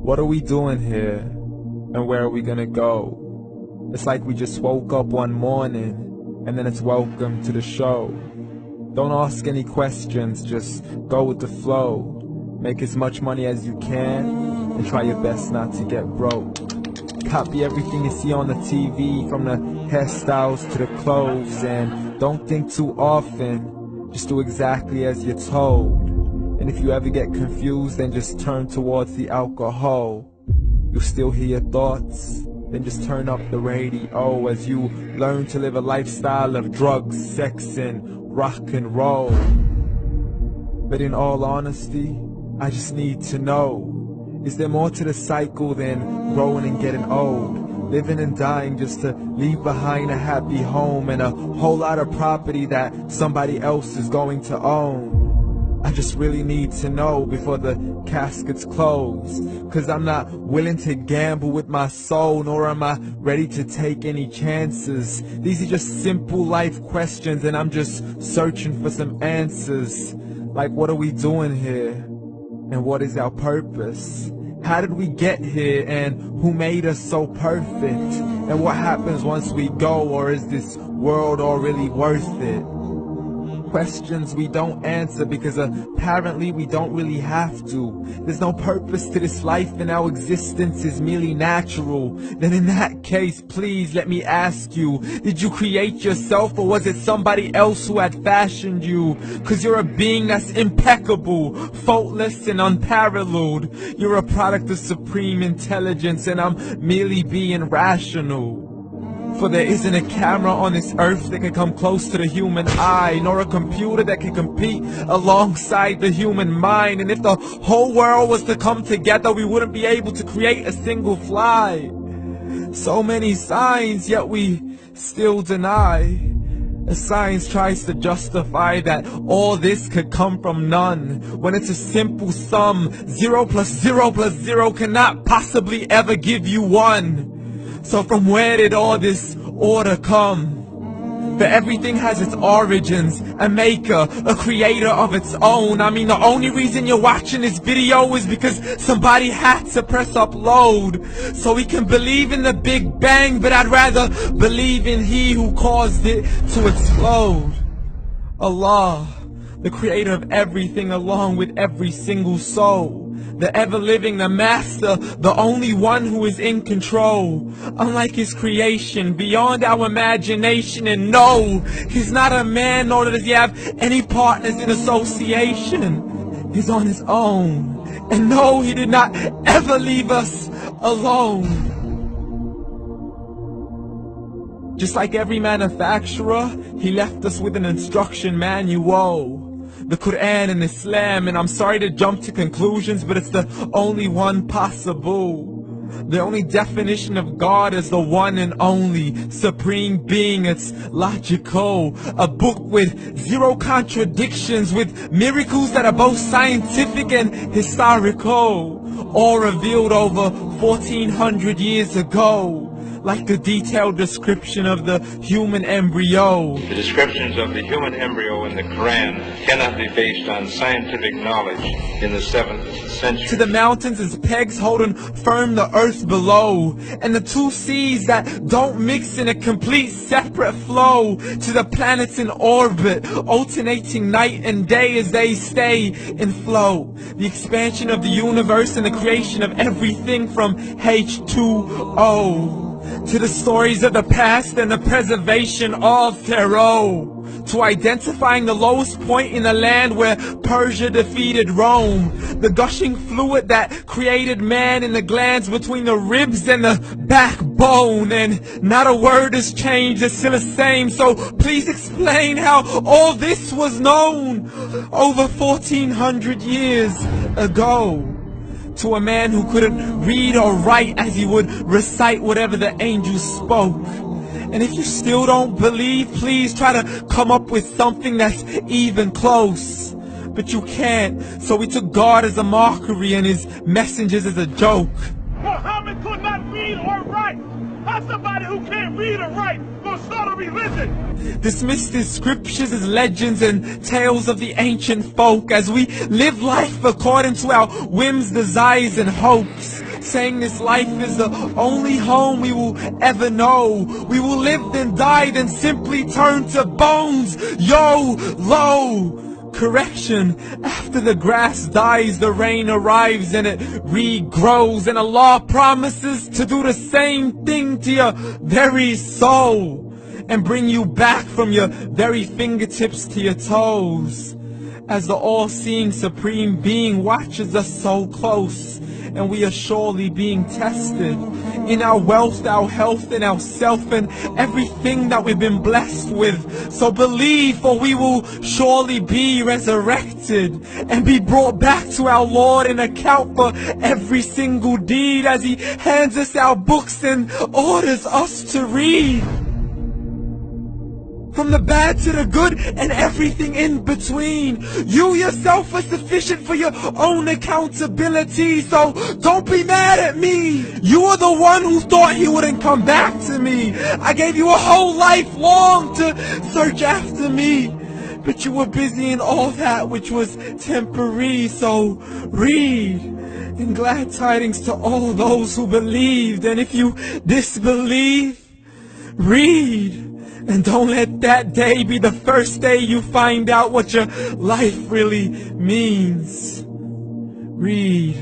What are we doing here? And where are we gonna go? It's like we just woke up one morning, and then it's welcome to the show. Don't ask any questions, just go with the flow. Make as much money as you can, and try your best not to get broke. Copy everything you see on the TV, from the hairstyles to the clothes, and don't think too often, just do exactly as you're told. And if you ever get confused, then just turn towards the alcohol. You'll still hear your thoughts, then just turn up the radio as you learn to live a lifestyle of drugs, sex, and rock and roll. But in all honesty, I just need to know, is there more to the cycle than growing and getting old? Living and dying just to leave behind a happy home and a whole lot of property that somebody else is going to own. I just really need to know before the casket's closed, 'cause I'm not willing to gamble with my soul, nor am I ready to take any chances. These are just simple life questions, and I'm just searching for some answers. Like, what are we doing here? And what is our purpose? How did we get here, and who made us so perfect? And what happens once we go, or is this world all really worth it? Questions we don't answer because apparently we don't really have to. There's no purpose to this life and our existence is merely natural. Then in that case, please let me ask you, did you create yourself, or was it somebody else who had fashioned you? 'Cause you're a being that's impeccable, faultless and unparalleled. You're a product of supreme intelligence, and I'm merely being rational. For there isn't a camera on this earth that can come close to the human eye, nor a computer that can compete alongside the human mind. And if the whole world was to come together, we wouldn't be able to create a single fly. So many signs, yet we still deny. As science tries to justify that all this could come from none, when it's a simple sum. 0 plus 0 plus 0 cannot possibly ever give you 1. So from where did all this order come? For everything has its origins, a maker, a creator of its own. I mean, the only reason you're watching this video is because somebody had to press upload. So we can believe in the Big Bang, but I'd rather believe in He who caused it to explode. Allah, the creator of everything, along with every single soul. The ever-living, the master, the only one who is in control. Unlike his creation, beyond our imagination. And no, he's not a man, nor does he have any partners in association. He's on his own. And no, he did not ever leave us alone. Just like every manufacturer, he left us with an instruction manual. The Quran and Islam, and I'm sorry to jump to conclusions, but it's the only one possible. The only definition of God is the one and only supreme being. It's logical, a book with 0 contradictions, with miracles that are both scientific and historical, all revealed over 1400 years ago. Like the detailed description of the human embryo. The descriptions of the human embryo in the Quran cannot be based on scientific knowledge in the 7th century. To the mountains as pegs holding firm the earth below, and the 2 seas that don't mix in a complete separate flow. To the planets in orbit, alternating night and day as they stay in flow. The expansion of the universe and the creation of everything from H2O. To the stories of the past and the preservation of Pharaoh. To identifying the lowest point in the land where Persia defeated Rome. The gushing fluid that created man in the glands between the ribs and the backbone. And not a word has changed, it's still the same. So please explain how all this was known over 1400 years ago. To a man who couldn't read or write, as he would recite whatever the angels spoke. And if you still don't believe, please try to come up with something that's even close. But you can't, so we took God as a mockery and his messengers as a joke. Muhammad could not read or write. How somebody who can't read or write gonna start a religion? Dismissed his scriptures as legends and tales of the ancient folk, as we live life according to our whims, desires, and hopes. saying this life is the only home we will ever know. We will live then die, then simply turn to bones. YOLO! Correction, after the grass dies, the rain arrives and it regrows, and Allah promises to do the same thing to your very soul and bring you back from your very fingertips to your toes, as the all-seeing supreme being watches us so close, and we are surely being tested in our wealth, our health, and our self, and everything that we've been blessed with. So believe, for we will surely be resurrected and be brought back to our Lord and account for every single deed, as He hands us our books and orders us to read. From the bad to the good and everything in between. You yourself are sufficient for your own accountability, so don't be mad at me. You are the one who thought He wouldn't come back to me. I gave you a whole life long to search after me, but you were busy in all that which was temporary. So read, and glad tidings to all those who believed. And if you disbelieve, read. And don't let that day be the first day you find out what your life really means. Read.